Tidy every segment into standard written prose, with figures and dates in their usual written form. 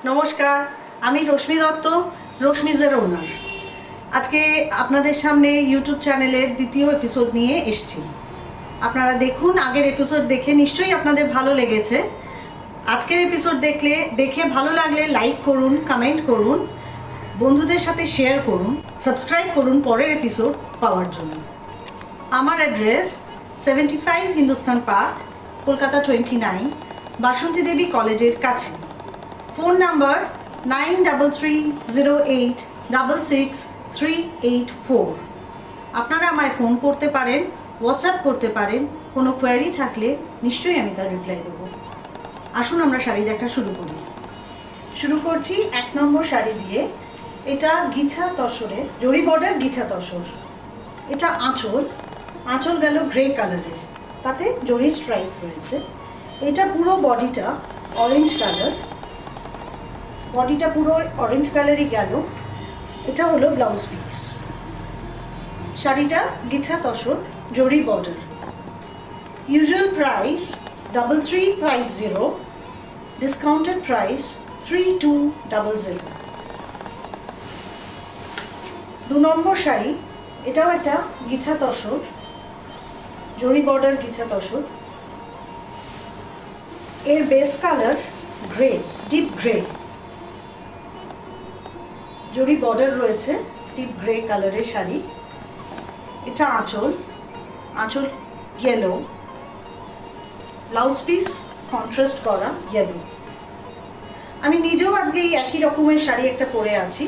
নমস্কার, আমি রশ্মি দত্ত, রশ্মিজের ওনার। আজকে আপনাদের সামনে ইউটিউব চ্যানেলের দ্বিতীয় এপিসোড নিয়ে এসেছি। আপনারা দেখুন, আগের এপিসোড দেখে নিশ্চয়ই আপনাদের ভালো লেগেছে। আজকের এপিসোড দেখে ভালো লাগলে লাইক করুন, কমেন্ট করুন, বন্ধুদের সাথে শেয়ার করুন, সাবস্ক্রাইব করুন পরের এপিসোড পাওয়ার জন্য। আমার অ্যাড্রেস 75 হিন্দুস্তান পার্ক, কলকাতা 29, বাসন্তী দেবী কলেজের কাছে। Phone number 9308666384। আপনারা আমায় ফোন করতে পারেন, হোয়াটসঅ্যাপ করতে পারেন। কোনো কোয়ারি থাকলে নিশ্চয়ই আমি তার রিপ্লাই দেবো। আসুন আমরা শাড়ি দেখা শুরু করছি 1 নম্বর শাড়ি দিয়ে। এটা গিছা তসরের, জরি বর্ডার গিছা তসর। এটা আঁচল গেল গ্রে কালারের, তাতে জরি স্ট্রাইপ রয়েছে। এটা পুরো বডিটা অরেঞ্জ কালার, পুরো অরেঞ্জ কালারই গেল। এটা হলো ব্লাউজ পিস। শাড়িটা গিছা তসর, জরি border. Usual price 3350, discounted price 3200। 2 নম্বর শাড়ি, এটাও একটা গিছা তসর, জরি বর্ডার গিছা তসর। এর base colour grey, deep grey, জরি বর্ডার রয়েছে, ডিপ গ্রে কালারের শাড়ি। এটা আঁচল ইয়েলো, ব্লাউজ পিস কন্ট্রাস্ট করা ইয়েলো। আমি নিজেও আজকে এই একই রকমের শাড়ি একটা পরে আছি।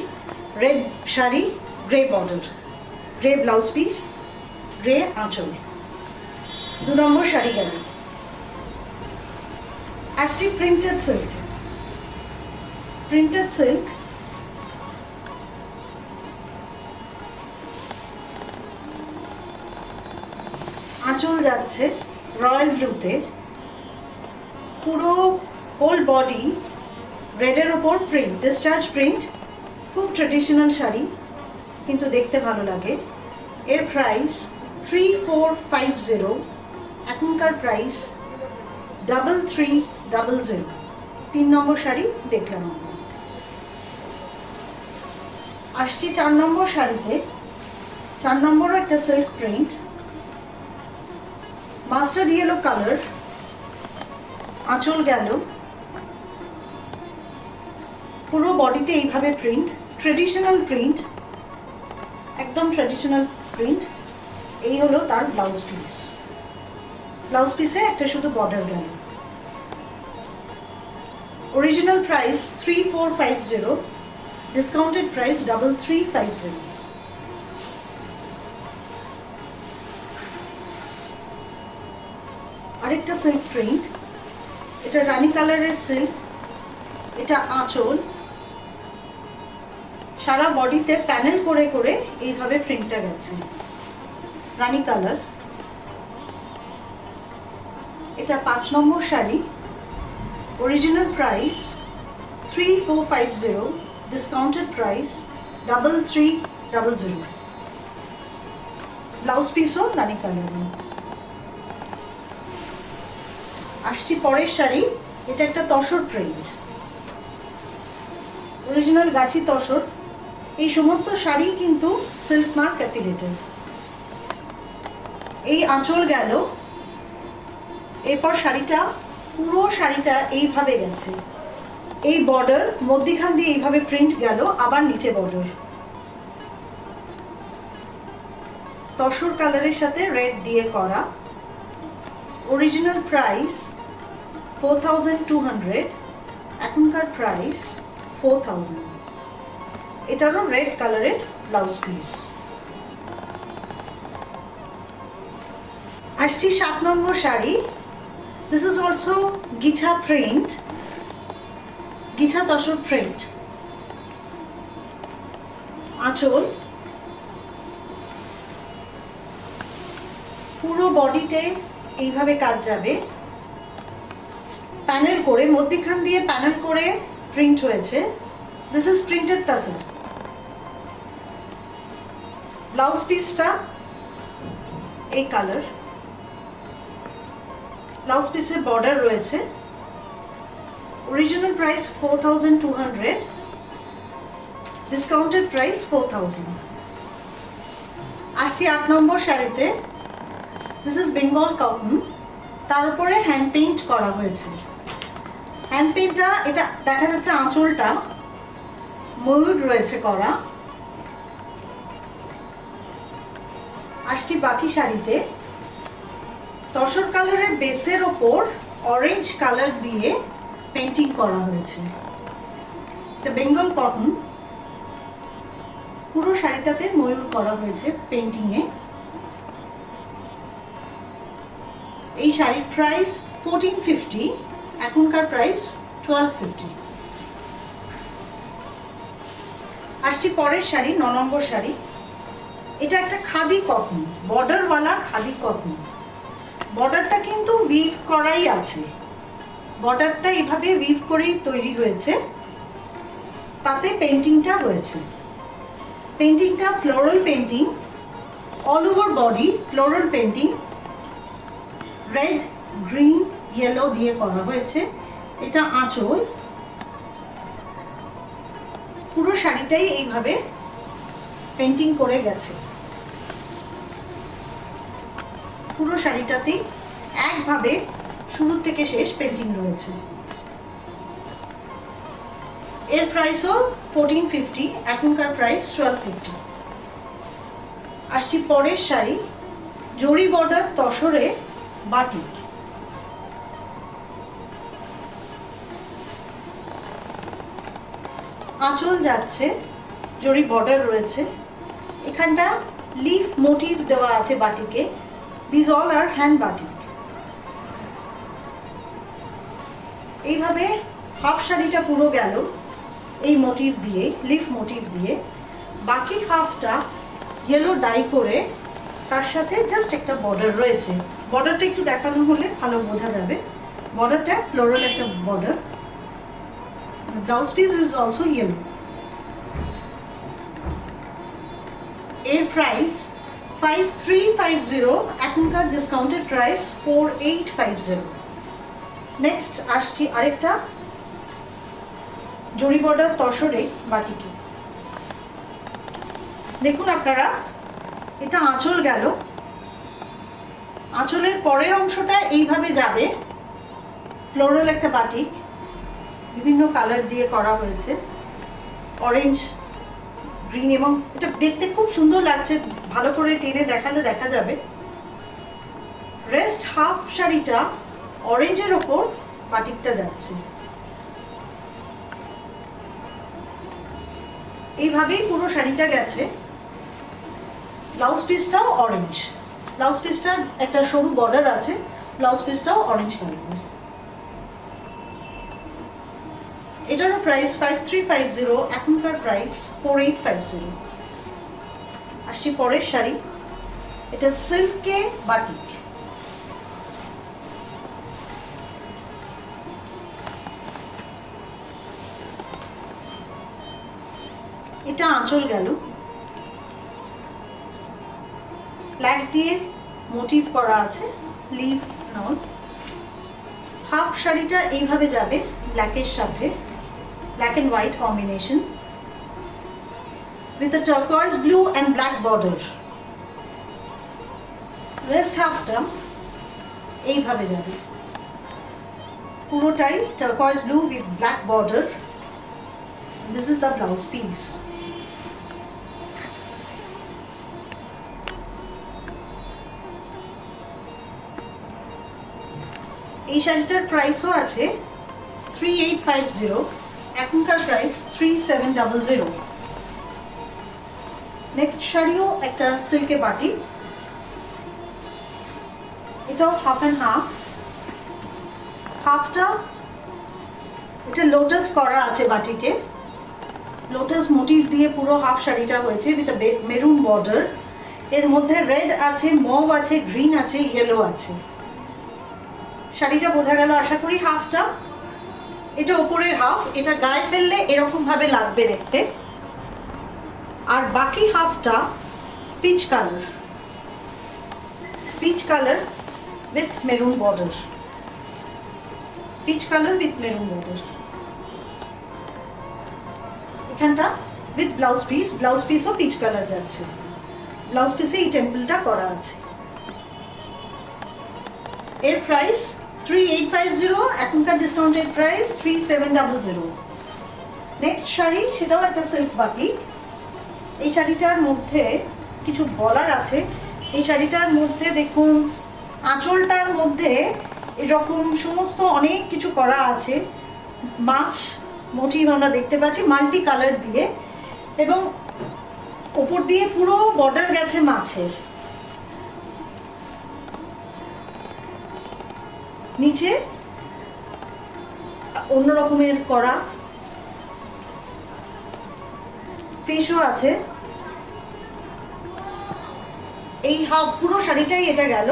Red sari, grey border, grey blouse piece, grey আঁচল। 2 নম্বর শাড়ি গেল। আসছি প্রিন্টেড সিল্ক। আঁচল যাচ্ছে রয়্যাল ব্লুতে, পুরো হোল বডি রেডের ওপর প্রিন্ট, ডিসচার্জ প্রিন্ট। খুব ট্রেডিশনাল শাড়ি, কিন্তু দেখতে ভালো লাগে। এর প্রাইস 3450, এখনকার প্রাইস 3300। 3 নম্বর শাড়ি দেখলাম আমরা। আসছি 4 নম্বর শাড়িতে। 4 নম্বরও একটা silk print, mustard yellow colour. আঁচল গেল, পুরো বডিতে এইভাবে প্রিন্ট, ট্রেডিশনাল প্রিন্ট, একদম ট্রেডিশনাল প্রিন্ট। এই হলো তার ব্লাউজ পিস। ব্লাউজ পিসে একটা শুধু বর্ডার গেল। Original price 3450, discounted price 3350। আরেকটা সিল্ক প্রিন্ট, এটা রানী কালারের সিল্ক। এটা আঁচল, সারা বডিতে প্যানেল করে করে এইভাবে প্রিন্টটা গেছে, রানী কালার। এটা 5 number sari. Original price 3450, discounted price 3300। Blouse পিসও রানী কালার। আসছি পরের শাড়ি। এটা একটা তসর প্রিন্ট, অরিজিনাল গাছি তসর। এই সমস্ত শাড়ি কিন্তু সিল্ক মার্ক অ্যাফিলিয়েটেড। এই আঁচল গেল, এরপর পুরো শাড়িটা এইভাবে গেছে। এই বর্ডার মধ্যিখান দিয়ে এইভাবে প্রিন্ট গেল, আবার নিচে বর্ডার। তসর কালারের সাথে রেড দিয়ে করা। অরিজিনাল প্রাইস 4200, এখনকার প্রাইস 4000। এটারও রেড কালারের ব্লাউজ পিস। আসছি 7 number sari. This is also ghicha print, ghicha tussar print. আঁচল, পুরো বডিতে এইভাবে কাজ যাবে, প্যানেল করে, মধ্যিখান দিয়ে প্যানেল করে প্রিন্ট হয়েছে। This is printed তাসর। ব্লাউজ পিসটা এই কালার, ব্লাউজ পিসের বর্ডার রয়েছে। Original price 4200, discounted price 4000। আসছি 8 নম্বর শাড়িতে। দিস ইজ বেঙ্গল কটন, তার উপরে হ্যান্ড পেইন্ট করা হয়েছে। হ্যান্ড পেইন্টটা, এটা দেখা যাচ্ছে আঁচলটা ময়ূর রয়েছে করা। আসছি বাকি শাড়িতে। তসর কালারের বেসের ওপর অরেঞ্জ কালার দিয়ে পেন্টিং করা হয়েছে। এটা বেঙ্গল কটন, পুরো শাড়িটাতে ময়ূর করা হয়েছে পেন্টিংয়ে। এই শাড়ির প্রাইস 1450, এখনকার প্রাইস 1250। আসছি পরের শাড়ি, 9 নম্বর শাড়ি। এটা একটা খাদি কটন, বর্ডারওয়ালা খাদি কটন। বর্ডারটা কিন্তু উইভ করাই আছে, বর্ডারটা এইভাবে উইভ করেই তৈরি হয়েছে, তাতে পেন্টিংটা হয়েছে। পেন্টিংটা floral painting, all over body floral painting, red, green, yellow দিয়ে করা হয়েছে। এটা আঁচল, পুরো শাড়িটাই এইভাবে পেন্টিং করে গেছে। পুরো শাড়িটাতেই একভাবে শুরু থেকে শেষ পেন্টিং রয়েছে। এর প্রাইসও 1450, এখনকার প্রাইস 1250। আসছি পরের শাড়ি, জরি বর্ডার তসরে বাটিক। আঁচল যাচ্ছে, জরি বর্ডার রয়েছে, এখানটা লিফ মোটিভ দেওয়া আছে বাটিকে। This all are hand batik. এইভাবে হাফ শাড়িটা পুরো গেল এই মোটিভ দিয়ে, লিফ মোটিভ দিয়ে। বাকি হাফটা ইয়েলো ডাই করে তার সাথে জাস্ট একটা বর্ডার রয়েছে। বর্ডারটা একটু দেখানো হলে ভালো বোঝা যাবে। বর্ডারটা ফ্লোরাল একটা border. Blouse piece is also yellow. এর প্রাইস 5350, এখনকার ডিসকাউন্টেড প্রাইস 4850। নেক্সট আসছি আরেকটা জরি বর্ডার তসরে বাটিকে। দেখুন আপনারা, এটা আঁচল গেল, আঁচলের পরের অংশটা এইভাবে যাবে। ফ্লোরাল একটা বাটিক, বিভিন্ন কালার দিয়ে করা হয়েছে, অরেঞ্জ, গ্রিন, এবং এটা দেখতে খুব সুন্দর লাগছে। ভালো করে টেনে দেখালে দেখা যাবে। রেস্ট হাফ শাড়িটা অরেঞ্জের ওপর বাটিকটা যাচ্ছে। এইভাবেই পুরো শাড়িটা গেছে। ব্লাউজ পিসটাও অরেঞ্জ, ব্লাউজ পিসটার একটা সরু বর্ডার আছে, ব্লাউজ পিসটাও অরেঞ্জ কালারের। এটারও প্রাইস 5350, এখনকার প্রাইস 4850। আসছি পরের শাড়ি, এটা সিল্কে বাটিক। এটা আঁচল গেল, ব্ল্যাক দিয়ে মোটিভ করা আছে, লিভ নন। হাফ শাড়িটা এইভাবে যাবে ব্ল্যাকের সাথে, black and white combination with a turquoise blue and black border. Rest হাফটা এইভাবে যাবে, পুরোটাই turquoise blue with black border. This is the blouse piece. এই শাড়িটার প্রাইসও আছে 3850, এখনকার প্রাইস 3700। নেক্সট শাড়িও একটা সিল্কে বাটি, এটাও হাফ অ্যান্ড হাফ। হাফটা এটা লোটাস করা আছে বাটিকে, লোটাস মোটিভ দিয়ে পুরো হাফ শাড়িটা হয়েছে উইথ মেরুন বর্ডার। এর মধ্যে রেড আছে, মভ আছে, গ্রিন আছে, ইয়েলো আছে। শাড়িটা বোঝা গেল আশা করি। হাফটা এটা ওপরের হাফ, এটা গায়ে ফেললে এরকম ভাবে লাগবে দেখতে। আর বাকি হাফটা peach colour, peach colour with maroon border, peach colour with maroon border. এখানটা উইথ ব্লাউজ পিসও পিচ কালার যাচ্ছে, ব্লাউজ পিসে এই টেম্পলটা করা আছে। এর প্রাইস 3850, এখনকার ডিসকাউন্টেড প্রাইস 3700। নেক্সট শাড়ি, সেটাও একটা সিল্ক বাটিক। এই শাড়িটার মধ্যে কিছু বলার আছে। এই শাড়িটার মধ্যে দেখুন আঁচলটার মধ্যে এরকম সমস্ত অনেক কিছু করা আছে, মাছ মোটিভ আমরা দেখতে পাচ্ছি মাল্টি কালার দিয়ে, এবং ওপর দিয়ে পুরো বর্ডার গেছে মাছের। নিচে অন্য রকমের করা ফিশও আছে। এই হাফ পুরো শাড়িটাই এটা গেল।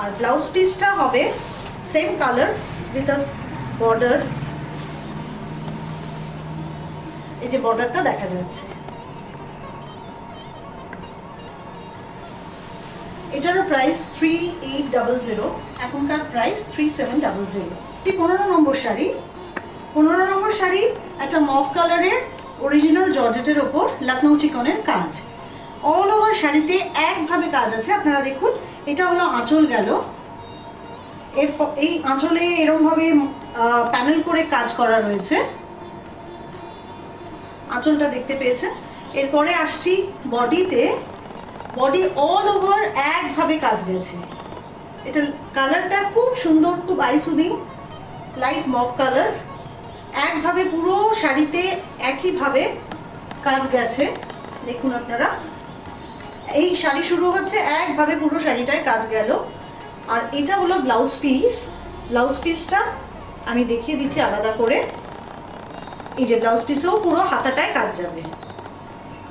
আর ব্লাউজ পিসটা হবে same colour with a border. এই যে বর্ডারটা দেখা যাচ্ছে, এটারও প্রাইস 3800, এখনকার প্রাইস 3700। 15 নম্বর শাড়ি। 15 নম্বর শাড়ি একটা মভ কালারের অরিজিনাল জর্জেটের ওপর লখনৌ চিকনের কাজ। অল ওভার শাড়িতে একভাবে কাজ আছে, আপনারা দেখুন। এটা হলো আঁচল গেল, এই আঁচলে এরকমভাবে প্যানেল করে কাজ করা রয়েছে, আঁচলটা দেখতে পেয়েছেন। এরপরে আসছি বডিতে। বডি অল ওভার একভাবে কাজ গেছে। এটা কালারটা খুব সুন্দর, খুব I soothing, light mauve colour. একভাবে পুরো শাড়িতে একইভাবে কাজ গেছে, দেখুন আপনারা। এই শাড়ি শুরু হচ্ছে একভাবে পুরো শাড়িটায় কাজ গেল। আর এটা হলো ব্লাউজ পিস। ব্লাউজ পিসটা আমি দেখিয়ে দিচ্ছি আলাদা করে। এই যে ব্লাউজ পিসেও পুরো হাতাটায় কাজ যাবে।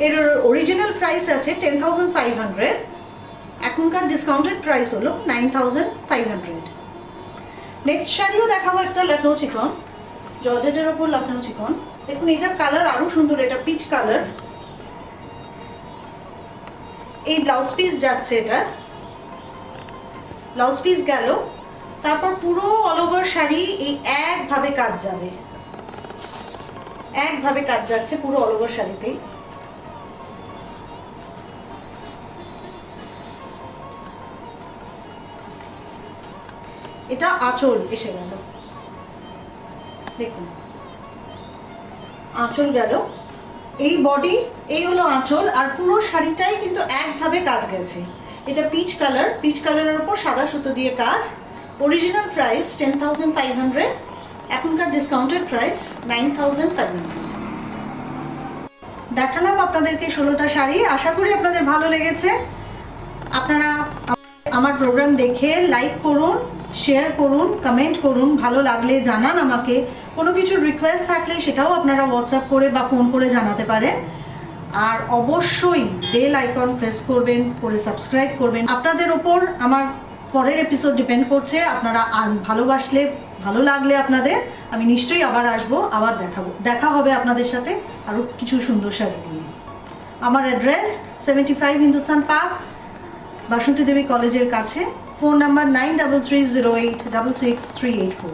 এর অরিজিনাল প্রাইস আছে 10,500, এখনকার ডিসকাউন্টেড প্রাইস হলো 9,500। নেক্সট শাড়িও দেখাবো একটা লখনৌ চিকন, জর্জেটের ওপর লখনৌ চিকন। দেখুন এটার কালার আরো সুন্দর, এটা পিচ কালার। এই ব্লাউজ পিস যাচ্ছে, এটা ব্লাউজ পিস গেল। তারপর পুরো অল ওভার শাড়ি এই একভাবে কাজ যাবে, একভাবে কাজ যাচ্ছে পুরো অল ওভার শাড়িতেই। এটা আঁচল এসে গেল, দেখুন আঁচল গেল। এই বডি, এই হলো আঁচল। আর পুরো শাড়িটাই কিন্তু একভাবে কাজ গেছে। এটা পিচ কালার, পিচ কালারের উপর সাদা সুতো দিয়ে কাজ। অরিজিনাল প্রাইস 10,500, এখনকার ডিসকাউন্টেড প্রাইস 9,500। দেখালাম আপনাদেরকে 16টা শাড়ি। আশা করি আপনাদের ভালো লেগেছে। আপনারা আমার প্রোগ্রাম দেখে লাইক করুন, শেয়ার করুন, কমেন্ট করুন, ভালো লাগলে জানান আমাকে। কোনো কিছুর রিকোয়েস্ট থাকলে সেটাও আপনারা হোয়াটসঅ্যাপ করে বা ফোন করে জানাতে পারেন। আর অবশ্যই বেল আইকন প্রেস করবেন, করে সাবস্ক্রাইব করবেন। আপনাদের ওপর আমার পরের এপিসোড ডিপেন্ড করছে। আপনারা ভালোবাসলে, ভালো লাগলে আপনাদের, আমি নিশ্চয়ই আবার আসবো, আবার দেখা হবে আপনাদের সাথে আরও কিছু সুন্দর শাড়ি নিয়ে। আমার অ্যাড্রেস 75 হিন্দুস্তান পার্ক, বাসন্তী দেবী কলেজের কাছে। Phone number 9330866384।